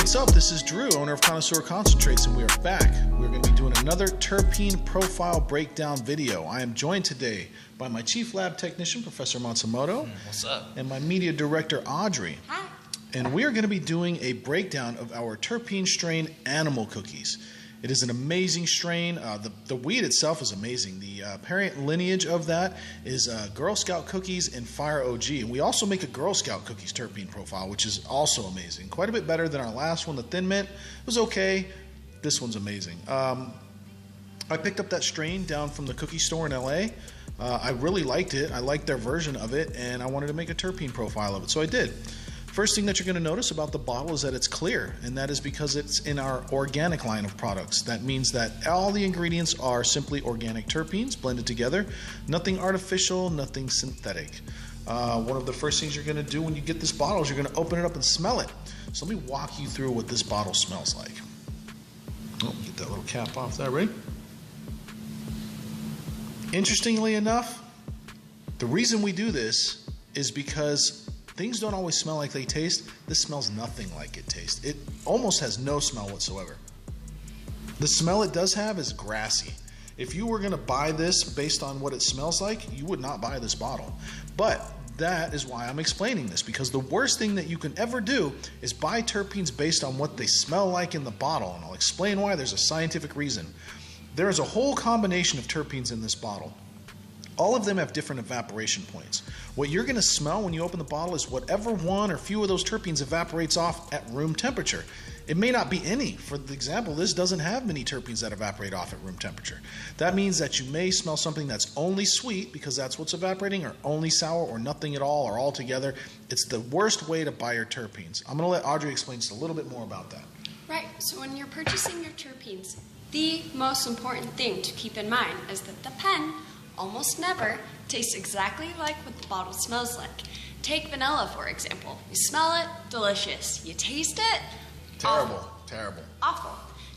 what's up? This is Drew, owner of Connoisseur Concentrates, and we are back. We're going to be doing another terpene profile breakdown video. I am joined today by my chief lab technician, Professor Matsumoto. What's up? And my media director, Audrey. Hi. And we are going to be doing a breakdown of our terpene strain Animal Cookies. It is an amazing strain. The weed itself is amazing. The parent lineage of that is Girl Scout Cookies and Fire OG. And we also make a Girl Scout Cookies terpene profile, which is also amazing. Quite a bit better than our last one, the Thin Mint. It was okay. This one's amazing. I picked up that strain down from the cookie store in LA. I really liked it. I liked their version of it, and I wanted to make a terpene profile of it, so I did. First thing that you're going to notice about the bottle is that it's clear, and that is because it's in our organic line of products. That means that all the ingredients are simply organic terpenes blended together. Nothing artificial, nothing synthetic. One of the first things you're going to do when you get this bottle is you're going to open it up and smell it. So let me walk you through what this bottle smells like. Oh, get that little cap off there, ready? Interestingly enough, the reason we do this is because things don't always smell like they taste. This smells nothing like it tastes. It almost has no smell whatsoever. The smell it does have is grassy. If you were going to buy this based on what it smells like, you would not buy this bottle. But that is why I'm explaining this, because the worst thing that you can ever do is buy terpenes based on what they smell like in the bottle, and I'll explain why. There's a scientific reason. There is a whole combination of terpenes in this bottle. All of them have different evaporation points. What you're going to smell when you open the bottle is whatever one or few of those terpenes evaporates off at room temperature. It may not be any. For example, this doesn't have many terpenes that evaporate off at room temperature. That means that you may smell something that's only sweet because that's what's evaporating, or only sour, or nothing at all, or all together. It's the worst way to buy your terpenes. I'm going to let Audrey explain just a little bit more about that. Right, so when you're purchasing your terpenes, the most important thing to keep in mind is that the pen almost never tastes exactly like what the bottle smells like. Take vanilla, for example. You smell it, delicious. You taste it, terrible, awful. Terrible. Awful.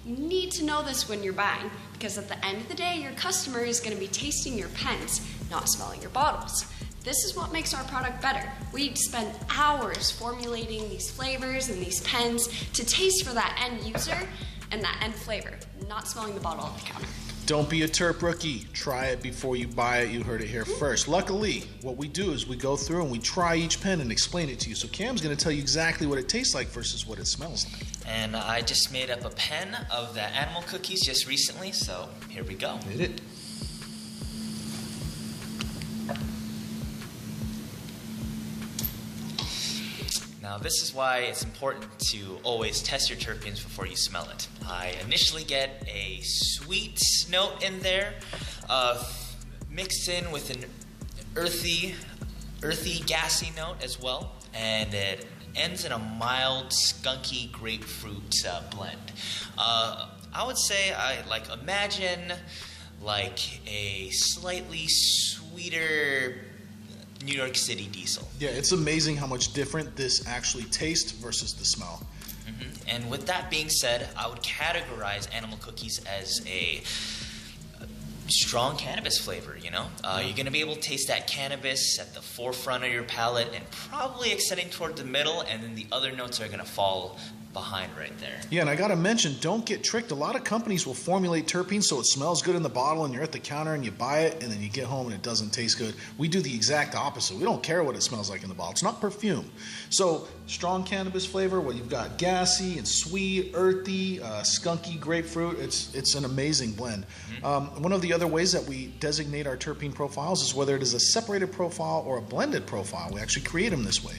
You need to know this when you're buying, because at the end of the day, your customer is going to be tasting your pens, not smelling your bottles. This is what makes our product better. We spend hours formulating these flavors and these pens to taste for that end user and that end flavor, not smelling the bottle at the counter. Don't be a terp rookie. Try it before you buy it. You heard it here first. Luckily, what we do is we go through and we try each pen and explain it to you. So Cam's going to tell you exactly what it tastes like versus what it smells like. And I just made up a pen of the Animal Cookies just recently, so here we go. Hit it. Now this is why it's important to always test your terpenes before you smell it. I initially get a sweet note in there, mixed in with an earthy, gassy note as well, and it ends in a mild, skunky grapefruit blend. I would say imagine like a slightly sweeter New York City diesel. Yeah, it's amazing how much different this actually tastes versus the smell. And with that being said, I would categorize Animal Cookies as a strong cannabis flavor, you know? You're going to be able to taste that cannabis at the forefront of your palate and probably extending toward the middle, and then the other notes are going to fall behind right there. Yeah, and I gotta mention, don't get tricked. A lot of companies will formulate terpenes so it smells good in the bottle, and you're at the counter and you buy it, and then you get home and it doesn't taste good. We do the exact opposite. We don't care what it smells like in the bottle. It's not perfume. So strong cannabis flavor, well, you've got gassy and sweet, earthy, skunky grapefruit. It's an amazing blend. One of the other ways that we designate our terpene profiles is whether it is a separated profile or a blended profile. We actually create them this way.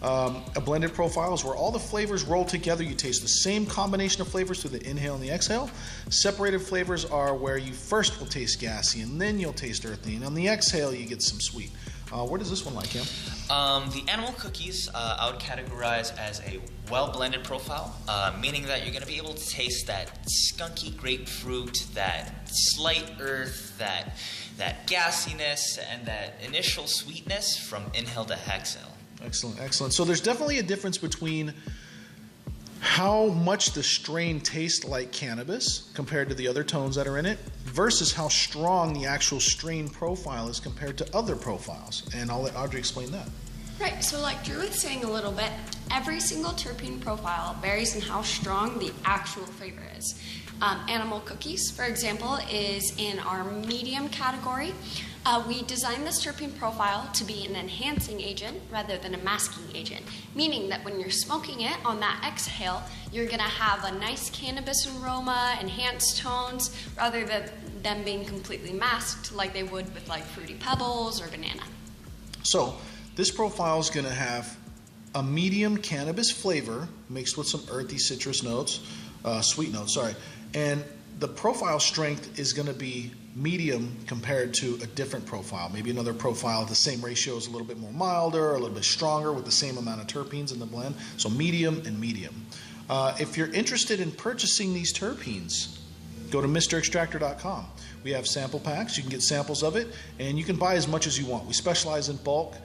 A blended profile is where all the flavors roll together. You taste the same combination of flavors through the inhale and the exhale. Separated flavors are where you first will taste gassy and then you'll taste earthy, and on the exhale you get some sweet. Where does this one like, Cam? The Animal Cookies I would categorize as a well-blended profile, meaning that you're going to be able to taste that skunky grapefruit, that slight earth, that gassiness, and that initial sweetness from inhale to exhale. Excellent, excellent. So there's definitely a difference between how much the strain tastes like cannabis compared to the other tones that are in it versus how strong the actual strain profile is compared to other profiles. And I'll let Audrey explain that. Right, so like Drew was saying a little bit, every single terpene profile varies in how strong the actual flavor is. Animal cookies, for example, is in our medium category. We designed this terpene profile to be an enhancing agent rather than a masking agent, meaning that when you're smoking it on that exhale, you're going to have a nice cannabis aroma, enhanced tones, rather than them being completely masked like they would with like Fruity Pebbles or banana. So this profile is going to have a medium cannabis flavor mixed with some earthy citrus notes, sweet notes, sorry. And the profile strength is going to be medium compared to a different profile. Maybe another profile, the same ratio is a little bit more milder, a little bit stronger with the same amount of terpenes in the blend. So medium and medium. If you're interested in purchasing these terpenes, go to MrExtractor.com. We have sample packs. You can get samples of it, and you can buy as much as you want. We specialize in bulk.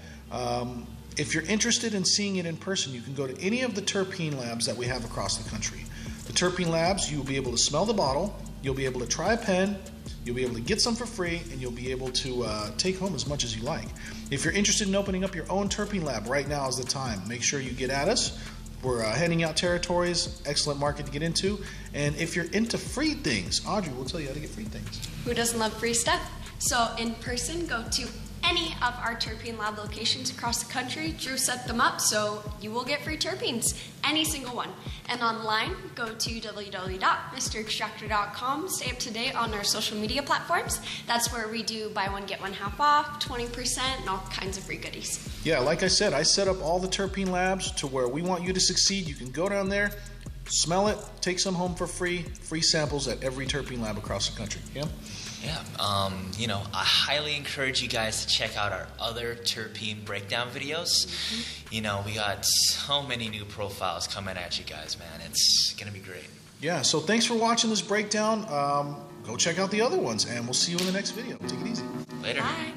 If you're interested in seeing it in person, you can go to any of the terpene labs that we have across the country. The terpene labs, you'll be able to smell the bottle, you'll be able to try a pen, you'll be able to get some for free, and you'll be able to take home as much as you like. If you're interested in opening up your own terpene lab, right now is the time. Make sure you get at us. We're handing out territories, excellent market to get into. And if you're into free things, Audrey will tell you how to get free things. Who doesn't love free stuff? So in person, go to any of our terpene lab locations across the country. Drew set them up, so you will get free terpenes, any single one. And online, go to www.MrExtractor.com. Stay up to date on our social media platforms. That's where we do buy one, get one half off, 20%, and all kinds of free goodies. Yeah, like I said, I set up all the terpene labs to where we want you to succeed. You can go down there, smell it, take some home for free samples at every terpene lab across the country. Yeah? Yeah, I highly encourage you guys to check out our other terpene breakdown videos. We got so many new profiles coming at you guys, man. It's going to be great. Yeah, so thanks for watching this breakdown. Go check out the other ones, and we'll see you in the next video. Take it easy. Later. Bye.